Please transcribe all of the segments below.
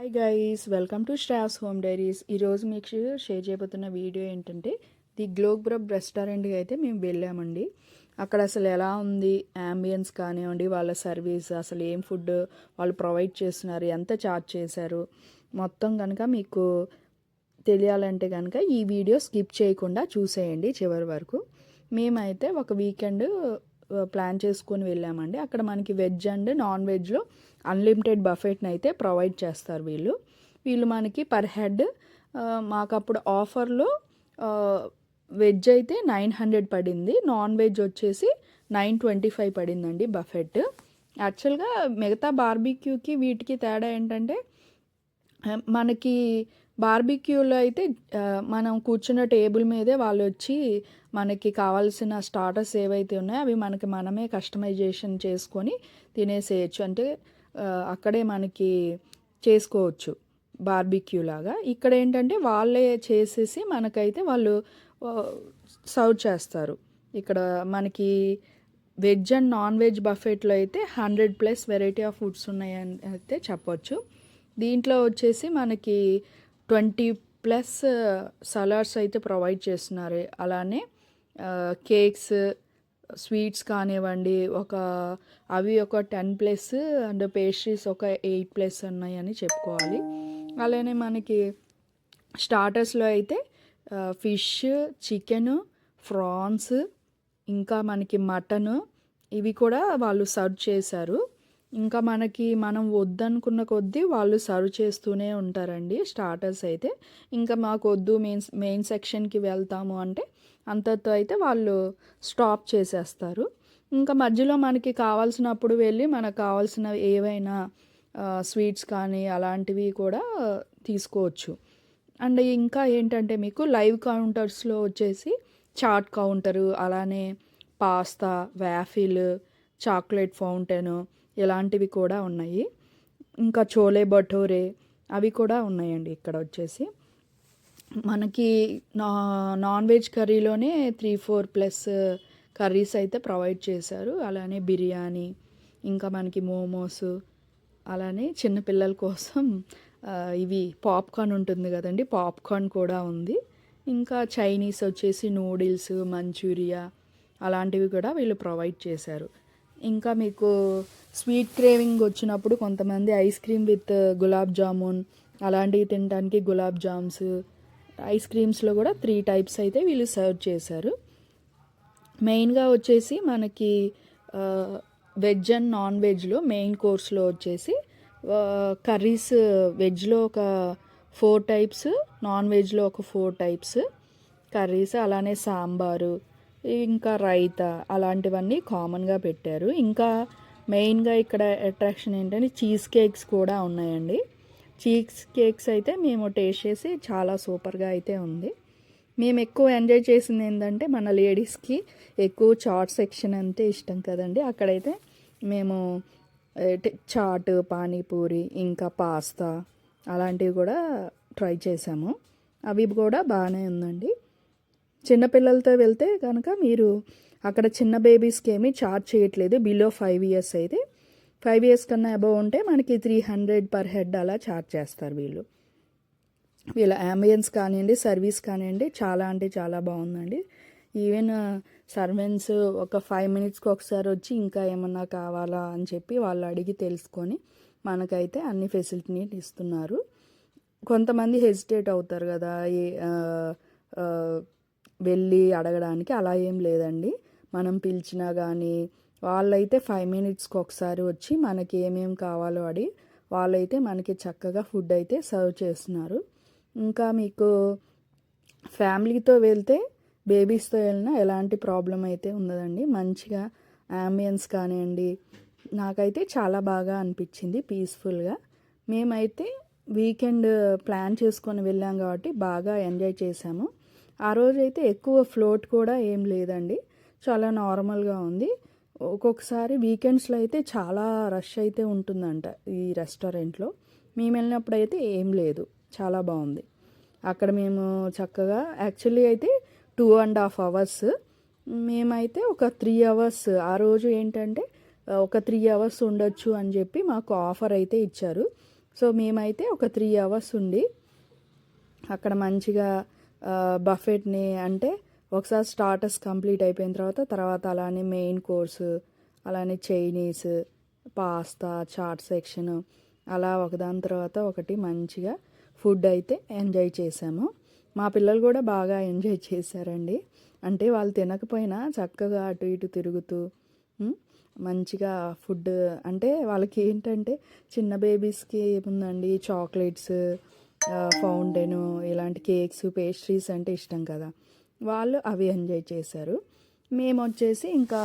Hi guys, welcome to Shravs home diaries. ఈరోజు మీకు share చేయబోతున్న వీడియో ఏంటంటే ది గ్లోబ్రబ్ రెస్టారెంట్కి అయితే మేము వెళ్ళామండి. అక్కడ అసలు ఎలా ఉంది యాంబియన్స్ కానివ్వండి, వాళ్ళ సర్వీస్, అసలు ఏం ఫుడ్ వాళ్ళు ప్రొవైడ్ చేస్తున్నారు, ఎంత ఛార్జ్ చేశారు, మొత్తం కనుక మీకు తెలియాలంటే కనుక ఈ వీడియో స్కిప్ చేయకుండా చూసేయండి చివరి వరకు. మేమైతే ఒక వీకెండ్ ప్లాన్ చేసుకొని వెళ్ళామండి. అక్కడ మనకి వెజ్ అండ్ నాన్ వెజ్లో అన్లిమిటెడ్ బఫెట్ని అయితే ప్రొవైడ్ చేస్తారు వీళ్ళు మనకి పర్ హెడ్. మాకు అప్పుడు ఆఫర్లో వెజ్ అయితే 900 పడింది, నాన్ వెజ్ వచ్చేసి 925 పడిందండి బఫెట్. యాక్చువల్గా మిగతా బార్బిక్యూకి వీటికి తేడా ఏంటంటే, మనకి బార్బిక్యూలో అయితే మనం కూర్చున్న టేబుల్ మీదే వాళ్ళు వచ్చి మనకి కావాల్సిన స్టార్టర్స్ ఏవైతే ఉన్నాయో అవి మనమే కస్టమైజేషన్ చేసుకొని తినేసేయచ్చు. అంటే అక్కడే మనకి చేసుకోవచ్చు బార్బిక్యూ లాగా. ఇక్కడ ఏంటంటే వాళ్ళే చేసేసి మనకైతే వాళ్ళు సర్వ్ చేస్తారు. ఇక్కడ మనకి వెజ్ అండ్ నాన్ వెజ్ బఫెట్లో అయితే 100+ వెరైటీ ఆఫ్ ఫుడ్స్ ఉన్నాయని అయితే చెప్పొచ్చు. దీంట్లో వచ్చేసి మనకి 20+ సలాడ్స్ అయితే ప్రొవైడ్ చేస్తున్నారు. అలానే కేక్స్, స్వీట్స్ కానివ్వండి, అవి ఒక 10+ అండ్ పేస్ట్రీస్ ఒక 8+ ఉన్నాయని చెప్పుకోవాలి. అలానే మనకి స్టార్టర్స్లో అయితే ఫిష్, చికెను, ఫ్రాన్స్, ఇంకా మనకి మటను, ఇవి కూడా వాళ్ళు సర్వ్ చేశారు. ఇంకా మనం వద్దనుకున్న కొద్దీ వాళ్ళు సర్వ్ చేస్తూనే ఉంటారండి స్టార్టర్స్ అయితే. ఇంకా మాకు వద్దు, మెయిన్ సెక్షన్కి వెళ్తాము అంటే అంతతో అయితే వాళ్ళు స్టాప్ చేసేస్తారు. ఇంకా మధ్యలో మనకి కావాల్సినప్పుడు వెళ్ళి మనకు కావాల్సిన ఏవైనా స్వీట్స్ కానీ అలాంటివి కూడా తీసుకోవచ్చు. అండ్ ఇంకా ఏంటంటే మీకు లైవ్ కౌంటర్స్లో వచ్చేసి చాట్ కౌంటరు, అలానే పాస్తా, వ్యాఫిల్, చాక్లెట్ ఫౌంటైన్ ఇలాంటివి కూడా ఉన్నాయి. ఇంకా చోలే భటోరే అవి కూడా ఉన్నాయండి. ఇక్కడ వచ్చేసి మనకి నాన్ వెజ్ కర్రీలోనే 3-4+ కర్రీస్ అయితే ప్రొవైడ్ చేశారు. అలానే బిర్యానీ, ఇంకా మనకి మోమోస్, అలానే చిన్నపిల్లల కోసం ఇవి పాప్కార్న్ ఉంటుంది కదండి, పాప్కార్న్ కూడా ఉంది. ఇంకా చైనీస్ వచ్చేసి నూడిల్స్, మంచూరియా అలాంటివి కూడా వీళ్ళు ప్రొవైడ్ చేశారు. ఇంకా మీకు స్వీట్ క్రేవింగ్ వచ్చినప్పుడు కొంతమంది ice cream with gulab jamun అలాంటివి తినడానికి గులాబ్ జామ్స్, ఐస్ క్రీమ్స్లో కూడా 3 టైప్స్ అయితే వీళ్ళు సర్వ్ చేశారు. మెయిన్గా వచ్చేసి మనకి వెజ్ అండ్ నాన్ వెజ్లో మెయిన్ కోర్స్లో వచ్చేసి కర్రీస్, వెజ్లో ఒక 4 టైప్స్, నాన్ వెజ్లో ఒక 4 టైప్స్ కర్రీస్, అలానే సాంబారు, ఇంకా రైతా అలాంటివన్నీ కామన్గా పెట్టారు. ఇంకా మెయిన్గా ఇక్కడ అట్రాక్షన్ ఏంటంటే చీజ్ కేక్స్ కూడా ఉన్నాయండి. చీజ్ కేక్స్ అయితే మేము టేస్ట్ చేసి చాలా సూపర్గా అయితే ఉంది. మేము ఎక్కువ ఎంజాయ్ చేసింది ఏంటంటే, మన లేడీస్కి ఎక్కువ చాట్ సెక్షన్ అంటే ఇష్టం కదండి. అక్కడైతే మేము చాట్, పానీపూరి, ఇంకా పాస్తా అలాంటివి కూడా ట్రై చేసాము. అవి కూడా బాగానే ఉందండి. చిన్నపిల్లలతో వెళ్తే కనుక మీరు అక్కడ చిన్న బేబీస్కి ఏమీ చార్జ్ చేయట్లేదు. బిలో 5 years అయితే, 5 years కన్నా అబవ్ ఉంటే మనకి 300 పర్ హెడ్ అలా చార్జ్ చేస్తారు వీళ్ళ యాంబియన్స్ కానివ్వండి, సర్వీస్ కానివ్వండి, చాలా అంటే చాలా బాగుందండి. ఈవెన్ సర్వెంట్స్ ఒక 5 minutesకి ఒకసారి వచ్చి ఇంకా ఏమన్నా కావాలా అని చెప్పి వాళ్ళు అడిగి తెలుసుకొని మనకైతే అన్ని ఫెసిలిటీని ఇస్తున్నారు. కొంతమంది హెసిటేట్ అవుతారు కదా వెళ్ళి అడగడానికి, అలా ఏం లేదండి. మనం పిలిచినా కానీ వాళ్ళైతే 5 minutesకి ఒకసారి వచ్చి మనకి ఏమేమి కావాలో అడిగి వాళ్ళైతే మనకి చక్కగా ఫుడ్ అయితే సర్వ్ చేస్తున్నారు. ఇంకా మీకు ఫ్యామిలీతో వెళ్తే, బేబీస్తో వెళ్ళినా ఎలాంటి ప్రాబ్లం అయితే ఉండదండి. మంచిగా యాంబియన్స్ కానివ్వండి, నాకైతే చాలా బాగా అనిపించింది, పీస్ఫుల్గా. మేమైతే వీకెండ్ ప్లాన్ చేసుకొని వెళ్ళాం కాబట్టి బాగా ఎంజాయ్ చేసాము. ఆ రోజైతే ఎక్కువ ఫ్లోట్ కూడా ఏం లేదండి, చాలా నార్మల్గా ఉంది. ఒక్కొక్కసారి వీకెండ్స్లో అయితే చాలా రష్ అయితే ఉంటుందంట ఈ రెస్టారెంట్లో. మేము వెళ్ళినప్పుడు అయితే ఏం లేదు, చాలా బాగుంది. అక్కడ మేము చక్కగా, యాక్చువల్లీ అయితే 2.5 hours, మేమైతే ఒక 3 hours, ఆ రోజు ఏంటంటే ఒక 3 hours ఉండొచ్చు అని చెప్పి మాకు ఆఫర్ అయితే ఇచ్చారు. సో మేమైతే ఒక 3 అవర్స్ ఉండి అక్కడ మంచిగా బఫెట్ని అంటే ఒకసారి స్టార్టర్స్ కంప్లీట్ అయిపోయిన తర్వాత అలానే మెయిన్ కోర్సు, అలానే చైనీస్, పాస్తా, చాట్ సెక్షన్ అలా ఒకదాని తర్వాత ఒకటి మంచిగా ఫుడ్ అయితే ఎంజాయ్ చేసాము. మా పిల్లలు కూడా బాగా ఎంజాయ్ చేశారండి. అంటే వాళ్ళు తినకపోయినా చక్కగా అటు ఇటు తిరుగుతూ మంచిగా ఫుడ్ అంటే వాళ్ళకి ఏంటంటే చిన్న బేబీస్కి ఏముందండి చాక్లెట్స్, ఫౌంటైను ఇలాంటి కేక్స్, పేస్ట్రీస్ అంటే ఇష్టం కదా, వాళ్ళు అవి ఎంజాయ్ చేశారు. మేము వచ్చేసి ఇంకా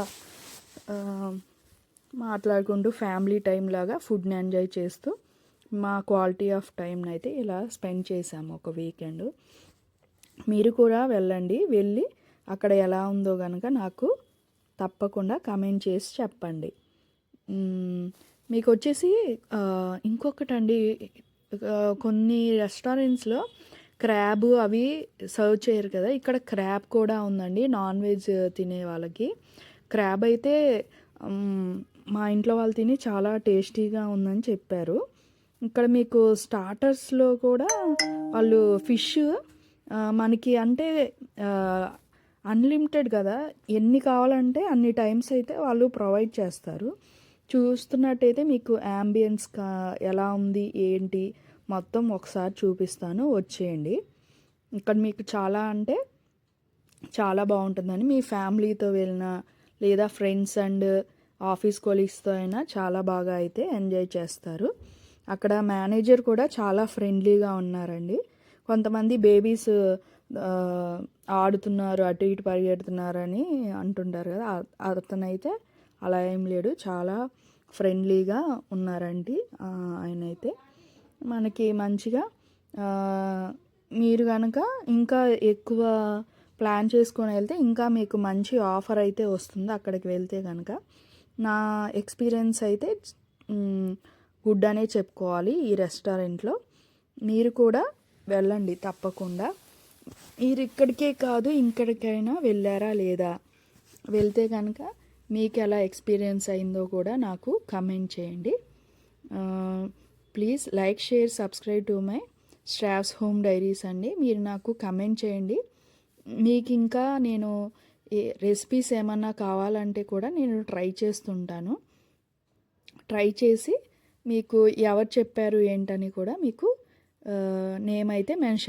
మాట్లాడుకుంటూ ఫ్యామిలీ టైం లాగా ఫుడ్ని ఎంజాయ్ చేస్తూ మా క్వాలిటీ ఆఫ్ టైంని అయితే ఇలా స్పెండ్ చేసాము ఒక వీకెండ్. మీరు కూడా వెళ్ళి అక్కడ ఎలా ఉందో కనుక నాకు తప్పకుండా కామెంట్ చేసి చెప్పండి. మీకు వచ్చేసి ఇంకొకటండి, కొన్ని రెస్టారెంట్స్లో క్రాబ్ అవి సర్వ్ చేయరు కదా, ఇక్కడ క్రాబ్ కూడా ఉందండి. నాన్ వెజ్ తినే వాళ్ళకి క్రాబ్ అయితే మా ఇంట్లో వాళ్ళు తిని చాలా టేస్టీగా ఉందని చెప్పారు. ఇక్కడ మీకు స్టార్టర్స్లో కూడా వాళ్ళు ఫిష్ మనకి అంటే అన్లిమిటెడ్ కదా, ఎన్ని కావాలంటే అన్ని టైమ్స్ అయితే వాళ్ళు ప్రొవైడ్ చేస్తారు. చూస్తున్నట్టయితే మీకు యాంబియన్స్ ఎలా ఉంది ఏంటి మొత్తం ఒకసారి చూపిస్తాను, వచ్చేయండి. ఇక్కడ మీకు చాలా అంటే చాలా బాగుంటుందని మీ ఫ్యామిలీతో వెళ్ళినా లేదా ఫ్రెండ్స్ అండ్ ఆఫీస్ కొలీగ్స్తో అయినా చాలా బాగా అయితే ఎంజాయ్ చేస్తారు. అక్కడ మేనేజర్ కూడా చాలా ఫ్రెండ్లీగా ఉన్నారండి. కొంతమంది బేబీస్ ఆడుతున్నారు, అటు ఇటు పరిగెడుతున్నారని అంటుంటారు కదా, అతనైతే అలా ఏం లేడు, చాలా ఫ్రెండ్లీగా ఉన్నారండి ఆయన అయితే. మనకి మంచిగా మీరు కనుక ఇంకా ఎక్కువ ప్లాన్ చేసుకొని వెళ్తే ఇంకా మీకు మంచి ఆఫర్ అయితే వస్తుంది అక్కడికి వెళ్తే కనుక. నా ఎక్స్పీరియన్స్ అయితే గుడ్ అనే చెప్పుకోవాలి ఈ రెస్టారెంట్లో. మీరు కూడా వెళ్ళండి తప్పకుండా. మీరు ఇక్కడికే కాదు ఇంక్కడికైనా వెళ్ళారా లేదా, వెళ్తే కనుక మీకు ఎలా ఎక్స్పీరియన్స్ అయిందో కూడా నాకు కమెంట్ చేయండి. Please like, share, subscribe to my Shravs home diaries అండి. మీరు నాకు కమెంట్ చేయండి. మీకు ఇంకా నేను రెసిపీస్ ఏమన్నా కావాలంటే కూడా నేను ట్రై చేస్తుంటాను. ట్రై చేసి మీకు ఎవరు చెప్పారు ఏంటని కూడా మీకు నేమ్ అయితే మెన్షన్